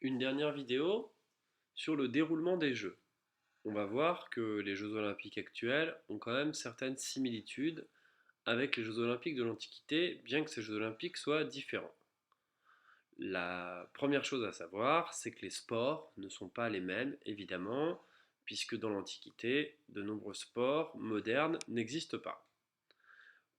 Une dernière vidéo sur le déroulement des Jeux. On va voir que les Jeux olympiques actuels ont quand même certaines similitudes avec les Jeux olympiques de l'Antiquité, bien que ces Jeux olympiques soient différents. La première chose à savoir, c'est que les sports ne sont pas les mêmes, évidemment, puisque dans l'Antiquité, de nombreux sports modernes n'existent pas.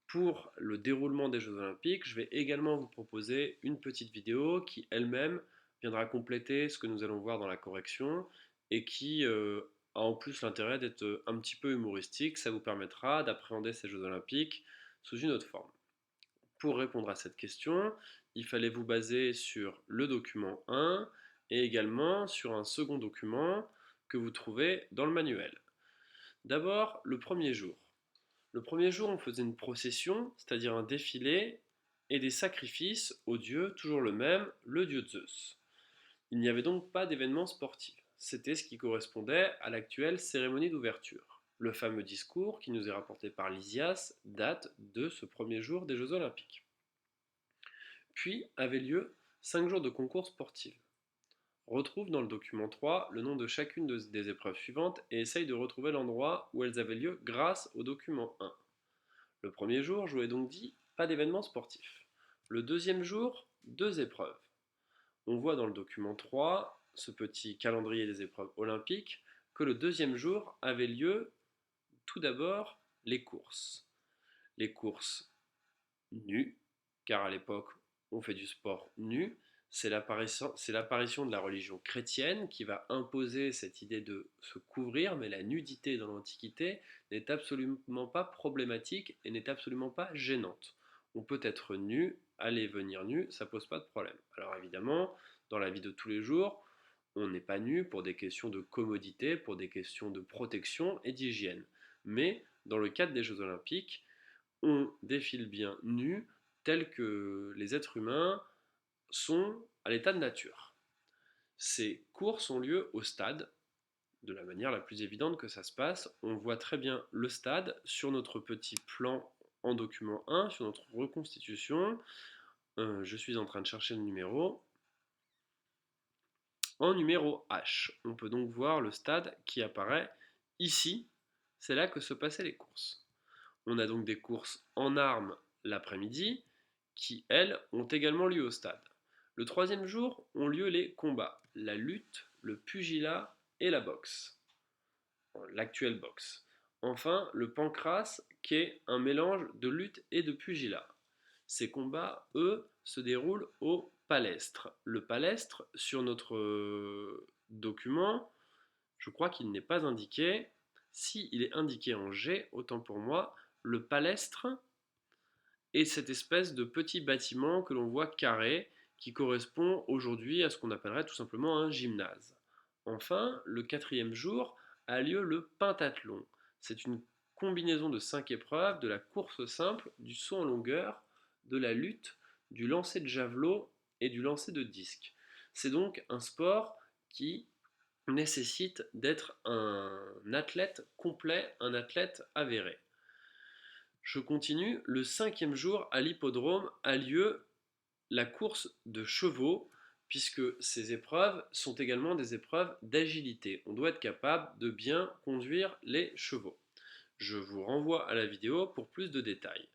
Pour le déroulement des Jeux olympiques, je vais également vous proposer une petite vidéo qui elle-même viendra compléter ce que nous allons voir dans la correction et qui a en plus l'intérêt d'être un petit peu humoristique. Ça vous permettra d'appréhender ces Jeux olympiques sous une autre forme. Pour répondre à cette question, il fallait vous baser sur le document 1 et également sur un second document que vous trouvez dans le manuel. D'abord, le premier jour. Le premier jour, on faisait une procession, c'est-à-dire un défilé, et des sacrifices au dieu, toujours le même, le dieu Zeus. Il n'y avait donc pas d'événement sportif. C'était ce qui correspondait à l'actuelle cérémonie d'ouverture. Le fameux discours qui nous est rapporté par Lysias date de ce premier jour des Jeux Olympiques. Puis avaient lieu 5 jours de concours sportifs. Retrouve dans le document 3 le nom de chacune des épreuves suivantes et essaye de retrouver l'endroit où elles avaient lieu grâce au document 1. Le premier jour, je vous ai donc dit, pas d'événement sportif. Le deuxième jour, 2 épreuves. On voit dans le document 3, ce petit calendrier des épreuves olympiques, que le deuxième jour avait lieu tout d'abord les courses. Les courses nues, car à l'époque on fait du sport nu. C'est l'apparition de la religion chrétienne qui va imposer cette idée de se couvrir, mais la nudité dans l'Antiquité n'est absolument pas problématique et n'est absolument pas gênante. On peut être nu, aller et venir nu, ça pose pas de problème. Alors évidemment, dans la vie de tous les jours, on n'est pas nu pour des questions de commodité, pour des questions de protection et d'hygiène. Mais dans le cadre des Jeux Olympiques, on défile bien nu, tel que les êtres humains sont à l'état de nature. Ces courses ont lieu au stade, de la manière la plus évidente que ça se passe. On voit très bien le stade sur notre petit plan en document 1, sur notre reconstitution. Je suis en train de chercher le numéro. En numéro H, on peut donc voir le stade qui apparaît ici. C'est là que se passaient les courses. On a donc des courses en armes l'après-midi qui, elles, ont également lieu au stade. Le troisième jour ont lieu les combats, la lutte, le pugilat et la boxe, l'actuelle boxe. Enfin, le pancrace qui est un mélange de lutte et de pugilat. Ces combats, eux, se déroulent au palestre. Le palestre, sur notre document, je crois qu'il n'est pas indiqué. Si il est indiqué en G, autant pour moi, le palestre est cette espèce de petit bâtiment que l'on voit carré qui correspond aujourd'hui à ce qu'on appellerait tout simplement un gymnase. Enfin, le quatrième jour a lieu le pentathlon. C'est une combinaison de 5 épreuves, de la course simple, du saut en longueur, de la lutte, du lancer de javelot et du lancer de disque. C'est donc un sport qui nécessite d'être un athlète complet, un athlète avéré. Je continue, le cinquième jour à l'hippodrome a lieu la course de chevaux, puisque ces épreuves sont également des épreuves d'agilité. On doit être capable de bien conduire les chevaux. Je vous renvoie à la vidéo pour plus de détails.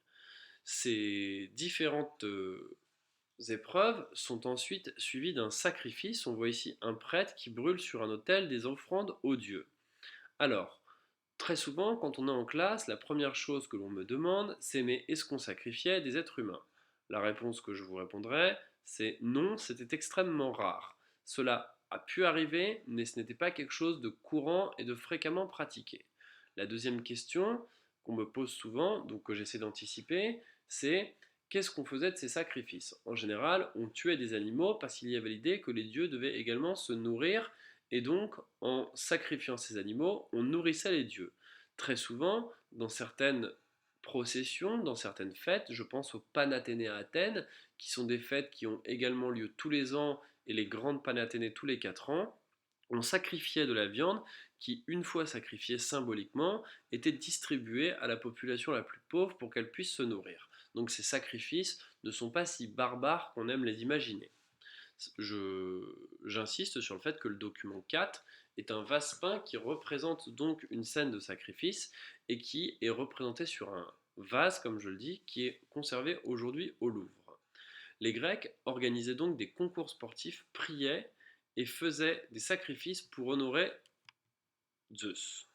Ces différentes épreuves sont ensuite suivies d'un sacrifice. On voit ici un prêtre qui brûle sur un autel des offrandes aux dieux. Alors, très souvent, quand on est en classe, la première chose que l'on me demande, c'est mais est-ce qu'on sacrifiait des êtres humains? La réponse que je vous répondrai, c'est non, c'était extrêmement rare. Cela a pu arriver, mais ce n'était pas quelque chose de courant et de fréquemment pratiqué. La deuxième question qu'on me pose souvent, donc que j'essaie d'anticiper, c'est qu'est-ce qu'on faisait de ces sacrifices? En général, on tuait des animaux parce qu'il y avait l'idée que les dieux devaient également se nourrir et donc, en sacrifiant ces animaux, on nourrissait les dieux. Très souvent, dans certaines processions, dans certaines fêtes, je pense aux Panathénées à Athènes, qui sont des fêtes qui ont également lieu tous les ans, et les grandes Panathénées tous les 4 ans, on sacrifiait de la viande qui, une fois sacrifiée symboliquement, était distribuée à la population la plus pauvre pour qu'elle puisse se nourrir. Donc ces sacrifices ne sont pas si barbares qu'on aime les imaginer. J'insiste sur le fait que le document 4 est un vase peint qui représente donc une scène de sacrifice et qui est représenté sur un vase, comme je le dis, qui est conservé aujourd'hui au Louvre. Les Grecs organisaient donc des concours sportifs, priaient et faisaient des sacrifices pour honorer Zeus.